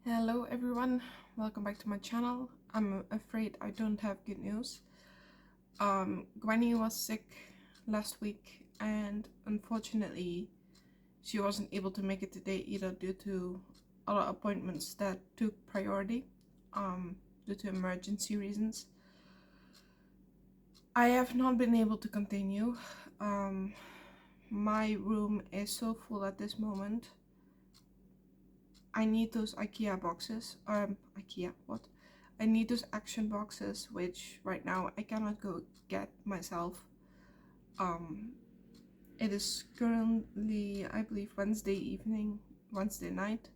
Hello everyone, welcome back to my channel. I'm afraid I don't have good news. Gwenny was sick last week and unfortunately she wasn't able to make it today either due to other appointments that took priority due to emergency reasons. I have not been able to continue. My room is so full at this moment. I need those IKEA boxes. I need those action boxes, which right now I cannot go get myself. It is currently, I believe, Wednesday night.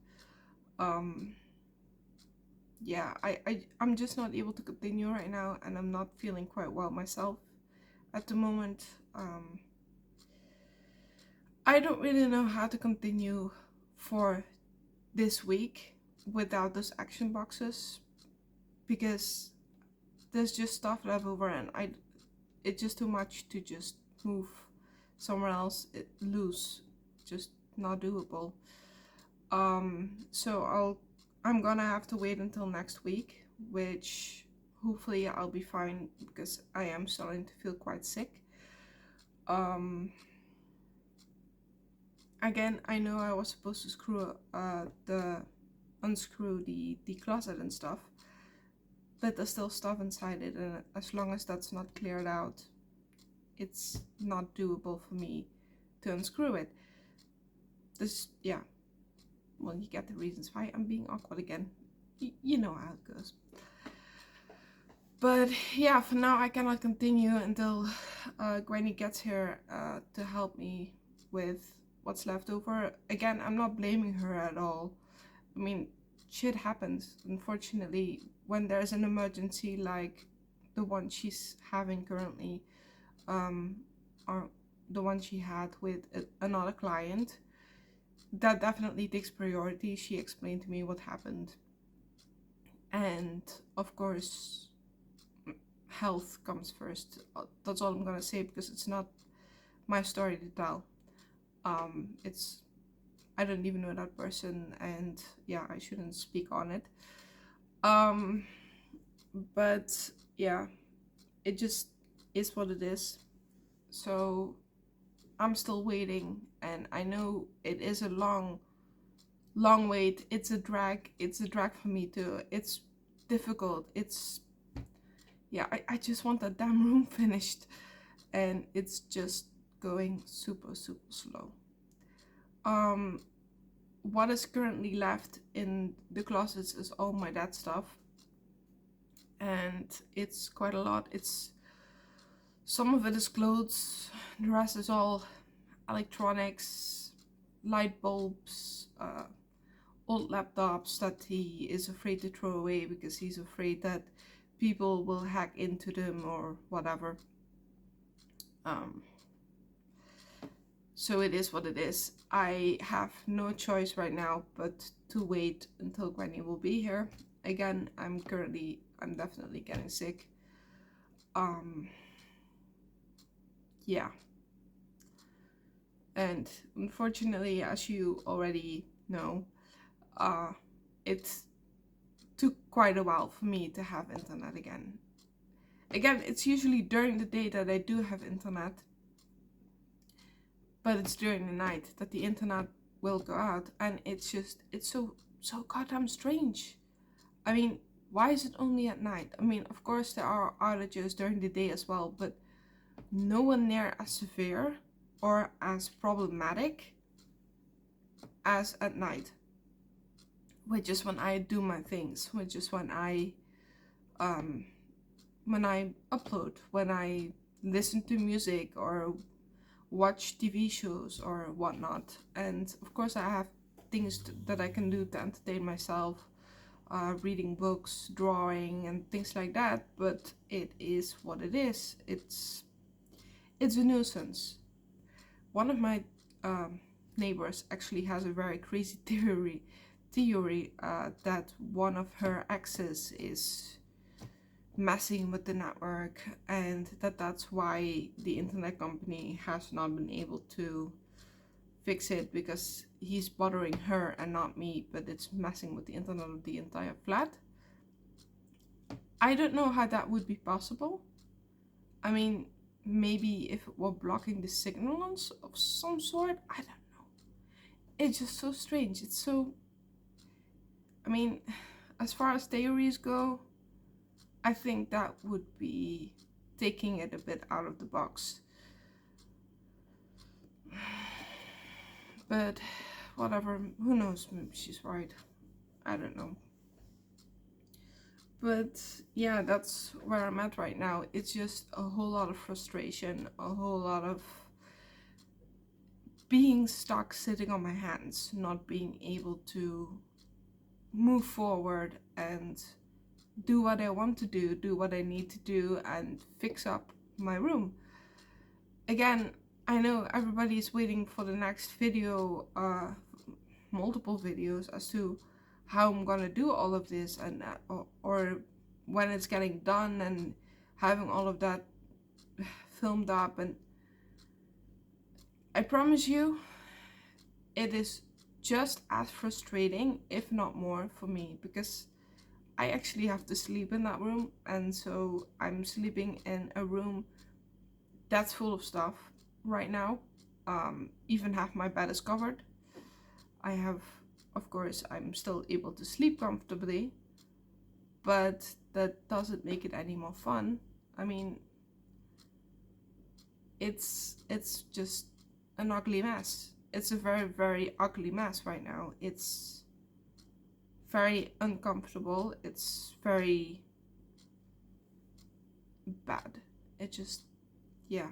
Yeah, I'm just not able to continue right now, and I'm not feeling quite well myself at the moment. I don't really know how to continue for this week without those action boxes because there's just stuff left over and it's just too much to just move somewhere else. Loose, just not doable. So I'm gonna have to wait until next week, which hopefully I'll be fine because I am starting to feel quite sick. Again, I know I was supposed to unscrew the closet and stuff, but there's still stuff inside it, and as long as that's not cleared out, it's not doable for me to unscrew it. Yeah, well, you get the reasons why I'm being awkward again. You know how it goes. But yeah, for now I cannot continue until Granny gets here to help me with what's left over. Again, I'm not blaming her at all. I mean, shit happens, unfortunately, when there's an emergency like the one she's having currently, or the one she had with another client. That definitely takes priority. She explained to me what happened, and of course health comes first. That's all I'm gonna say because it's not my story to tell. It's I don't even know that person, and yeah, I shouldn't speak on it. But yeah, it just is what it is. So I'm still waiting, and I know it is a long wait. It's a drag for me too. It's difficult. Yeah, I just want that damn room finished, and it's just going super slow. What is currently left in the closets is all my dad's stuff, and it's quite a lot. Some of it is clothes, the rest is all electronics, light bulbs, old laptops that he is afraid to throw away because he's afraid that people will hack into them or whatever. So it is what it is. I have no choice right now but to wait until Granny will be here. Again, I'm definitely getting sick. Yeah. And unfortunately, as you already know, it took quite a while for me to have internet again. Again, it's usually during the day that I do have internet, but it's during the night that the internet will go out, and it's so goddamn strange. I mean, why is it only at night? I mean, of course there are outages during the day as well, but no one near as severe or as problematic as at night, which is when I do my things, which is when I upload, when I listen to music or watch TV shows or whatnot. And of course I have things that I can do to entertain myself, reading books, drawing and things like that, but it is what it is. It's a nuisance. One of my neighbors actually has a very crazy theory that one of her exes is messing with the network, and that's why the internet company has not been able to fix it because he's bothering her and not me, but it's messing with the internet of the entire flat. I don't know how that would be possible. I mean, maybe if it were blocking the signal of some sort, I don't know. It's just so strange. It's so, I mean, as far as theories go, I think that would be taking it a bit out of the box. But whatever, who knows, maybe she's right. I don't know. But yeah, that's where I'm at right now. It's just a whole lot of frustration, a whole lot of being stuck sitting on my hands, not being able to move forward and do what I want to do what I need to do, and fix up my room. Again, I know everybody's waiting for the next video, multiple videos, as to how I'm gonna do all of this, and or when it's getting done, and having all of that filmed up. And I promise you, it is just as frustrating, if not more, for me, because I actually have to sleep in that room, and so I'm sleeping in a room that's full of stuff right now. Even half my bed is covered. I have, of course, I'm still able to sleep comfortably, but that doesn't make it any more fun. I mean, it's just an ugly mess. It's a very, very ugly mess right now. It's very uncomfortable. It's very bad. It just, yeah,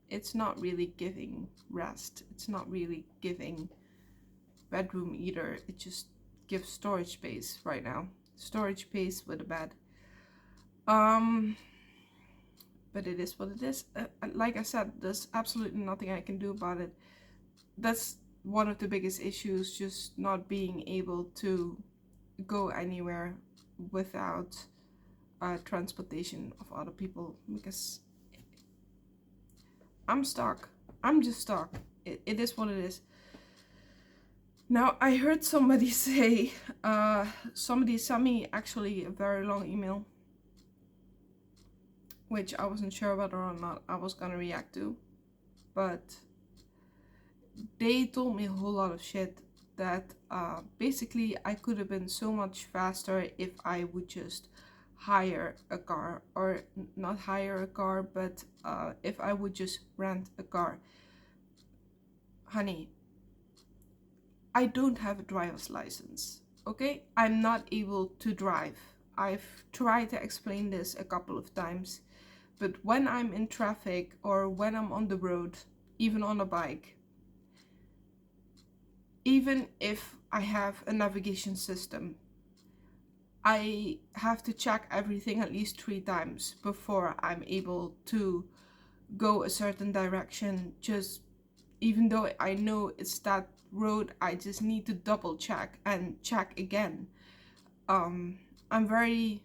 it's not really giving rest. It's not really giving bedroom either. It just gives storage space right now. Storage space with a bed. But it is what it is. Like I said, there's absolutely nothing I can do about it. That's one of the biggest issues, just not being able to go anywhere without transportation of other people, because I'm stuck. I'm just stuck. It is what it is. Now, I heard somebody say, somebody sent me actually a very long email, which I wasn't sure whether or not I was gonna react to, but they told me a whole lot of shit that basically I could have been so much faster if I would just hire a car, or not hire a car, but if I would just rent a car. Honey, I don't have a driver's license, okay? I'm not able to drive. I've tried to explain this a couple of times, but when I'm in traffic or when I'm on the road, even on a bike, even if I have a navigation system, I have to check everything at least 3 times before I'm able to go a certain direction. Just even though I know it's that road, I just need to double check and check again. I'm very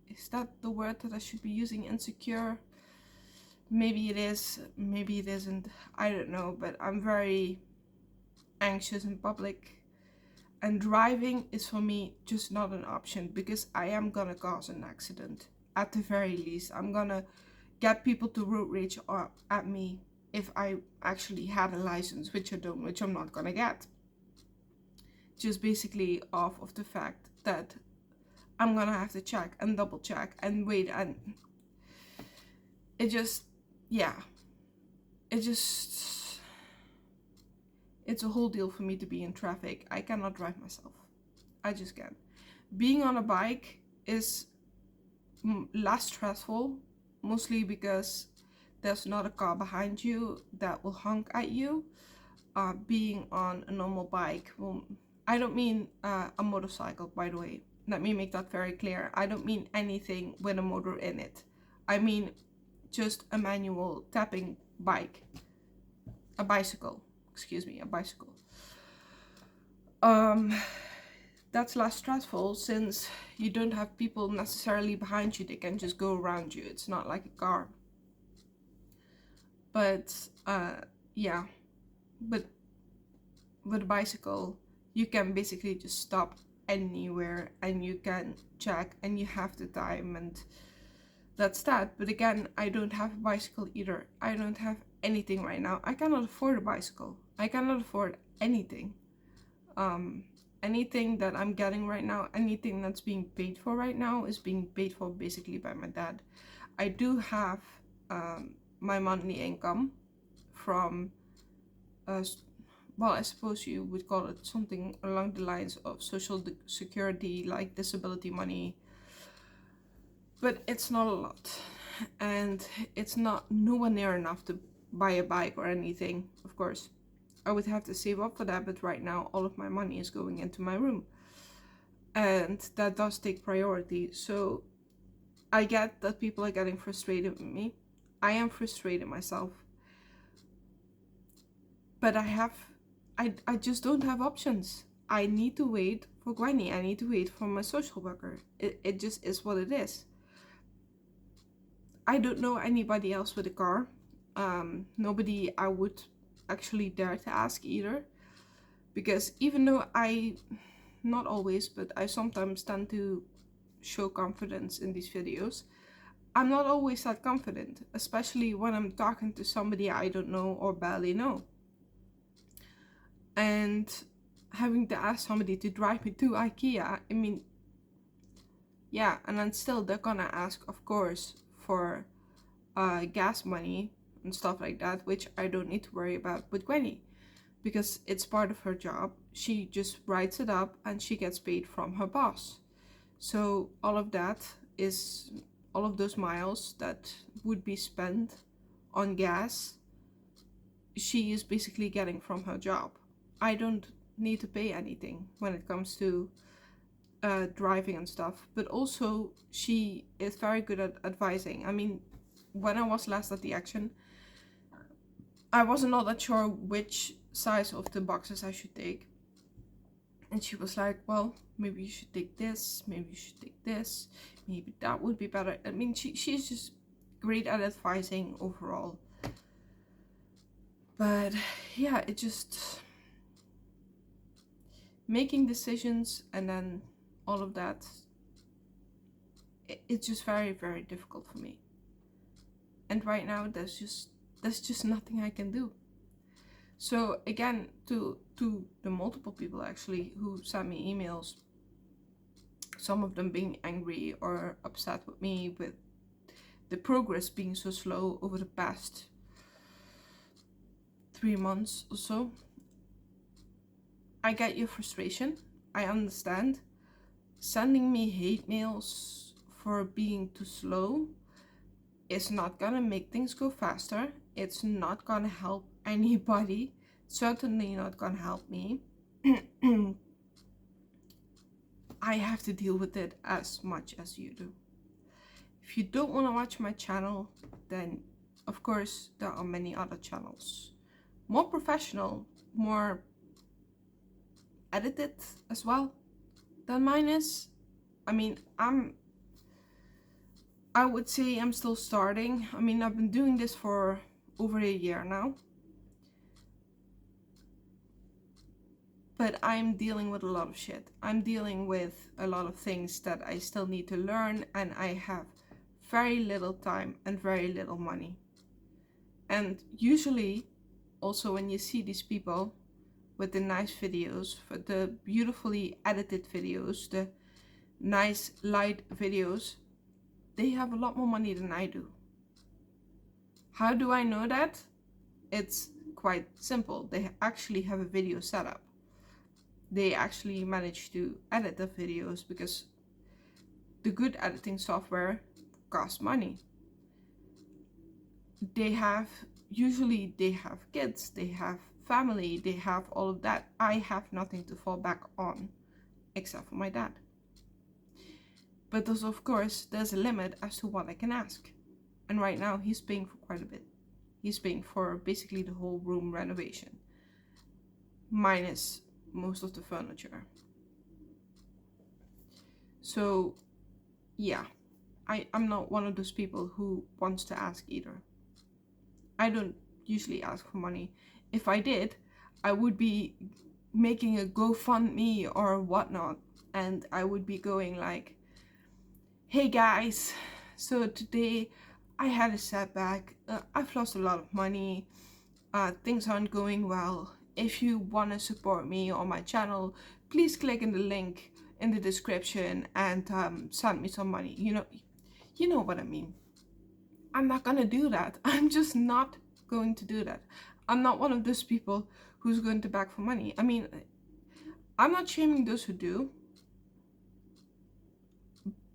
is that the word that I should be using? Insecure? Maybe it is, maybe it isn't, I don't know, but I'm very anxious in public, and driving is for me just not an option, because I am gonna cause an accident. At the very least, I'm gonna get people to road rage at me if I actually had a license, which I don't, which I'm not gonna get. Just basically off of the fact that I'm gonna have to check and double check and wait, and it just, yeah, it's a whole deal for me to be in traffic. I cannot drive myself. I just can't. Being on a bike is less stressful, mostly because there's not a car behind you that will honk at you. Being on a normal bike, well, I don't mean a motorcycle, by the way. Let me make that very clear. I don't mean anything with a motor in it. I mean just a manual tapping bike. A bicycle. Excuse me, a bicycle. That's less stressful, since you don't have people necessarily behind you. They can just go around you. It's not like a car. But yeah, but with a bicycle, you can basically just stop anywhere and you can check and you have the time, and that's that. But again, I don't have a bicycle either. I don't have anything right now. I cannot afford a bicycle. I cannot afford anything. Anything that I'm getting right now, anything that's being paid for right now is being paid for basically by my dad. I do have my monthly income from well, I suppose you would call it something along the lines of social security, like disability money, but it's not a lot, and it's not nowhere near enough to buy a bike or anything. Of course, I would have to save up for that, but right now all of my money is going into my room, and that does take priority. So I get that people are getting frustrated with me. I am frustrated myself, but I just don't have options. I need to wait for Gwenny. I need to wait for my social worker. It just is what it is. I don't know anybody else with a car. Nobody I would actually dare to ask either. Because even though not always, but I sometimes tend to show confidence in these videos, I'm not always that confident, especially when I'm talking to somebody I don't know or barely know. And having to ask somebody to drive me to IKEA, I mean, yeah, and then still they're gonna ask, of course, for gas money and stuff like that, which I don't need to worry about with Gwenny, because it's part of her job. She just writes it up and she gets paid from her boss. So all of that is, all of those miles that would be spent on gas, she is basically getting from her job. I don't need to pay anything when it comes to driving and stuff, but also she is very good at advising. I mean, when I was last at the action, I wasn't all that sure which size of the boxes I should take, and she was like, well, maybe you should take this, maybe you should take this, maybe that would be better. I mean, she's just great at advising overall. But yeah, it just making decisions and then all of that, it's just very, very difficult for me. And right now there's just nothing I can do. So again, to the multiple people actually who sent me emails, some of them being angry or upset with me with the progress being so slow over the past 3 months or so. I get your frustration. I understand. Sending me hate mails for being too slow is not gonna make things go faster. It's not gonna help anybody. Certainly not gonna help me. I have to deal with it as much as you do. If you don't want to watch my channel, then of course there are many other channels. More professional, more edited as well than mine is. I mean, I would say I'm still starting. I mean, I've been doing this for over a year now. But I'm dealing with a lot of shit. I'm dealing with a lot of things that I still need to learn, and I have very little time and very little money. And usually, also when you see these people with the nice videos, for the beautifully edited videos, the nice light videos, they have a lot more money than I do. How do I know that? It's quite simple. They actually have a video setup. They actually manage to edit the videos, because the good editing software costs money. Usually they have kids, they have family, they have all of that. I have nothing to fall back on except for my dad. But there's, of course, there's a limit as to what I can ask. And right now he's paying for quite a bit. He's paying for basically the whole room renovation, minus most of the furniture. So yeah, I'm not one of those people who wants to ask either. I don't usually ask for money. If I did, I would be making a GoFundMe or whatnot, and I would be going like, hey guys, so today I had a setback, I've lost a lot of money, things aren't going well. If you want to support me on my channel, please click in the link in the description and send me some money. You know what I mean. I'm not gonna do that. I'm just not going to do that. I'm not one of those people who's going to beg for money. I mean, I'm not shaming those who do,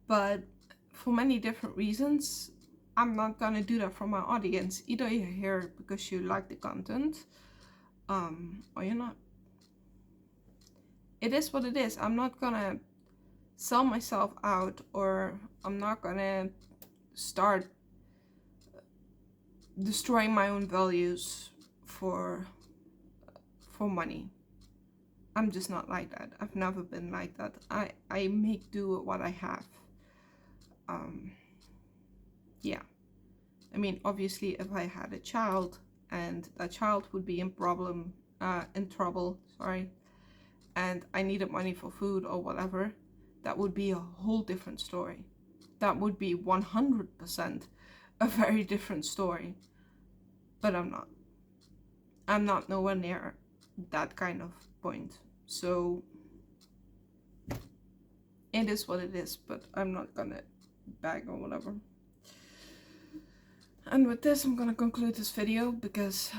but for many different reasons, I'm not gonna do that for my audience. Either you're here because you like the content, or you're not. It is what it is. I'm not gonna sell myself out, or I'm not gonna start destroying my own values for money. I'm just not like that. I've never been like that. I make do with what I have. Yeah. I mean, obviously, if I had a child and that child would be in trouble, sorry, and I needed money for food or whatever, that would be a whole different story. That would be 100% a very different story. But I'm not. I'm not nowhere near that kind of point. So it is what it is, but I'm not gonna beg or whatever. And with this, I'm gonna conclude this video because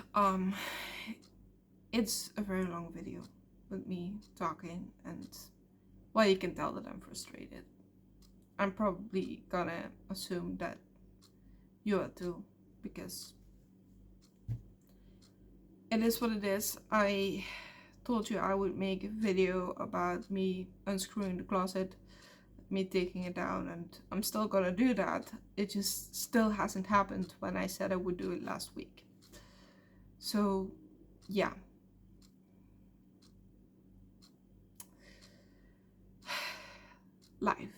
it's a very long video with me talking, and well, you can tell that I'm frustrated. I'm probably gonna assume that you are too, because it is what it is. I told you I would make a video about me unscrewing the closet, me taking it down, and I'm still gonna do that. It just still hasn't happened when I said I would do it last week. So yeah. Life,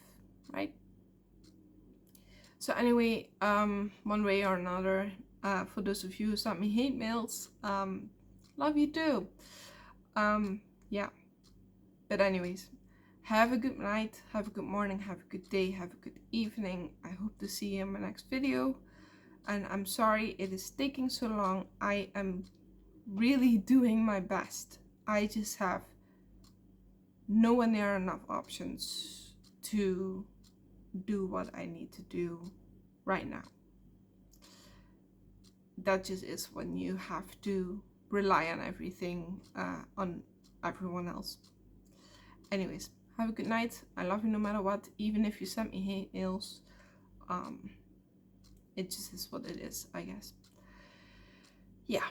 right? So anyway, one way or another, for those of you who sent me hate mails, love you too. Yeah. But anyways, have a good night, have a good morning, have a good day, have a good evening. I hope to see you in my next video. And I'm sorry it is taking so long. I am really doing my best. I just have nowhere near enough options to do what I need to do right now. That just is when you have to rely on everything, on everyone else. Anyways, have a good night. I love you no matter what, even if you sent me hate mails. It just is what it is, I guess. Yeah.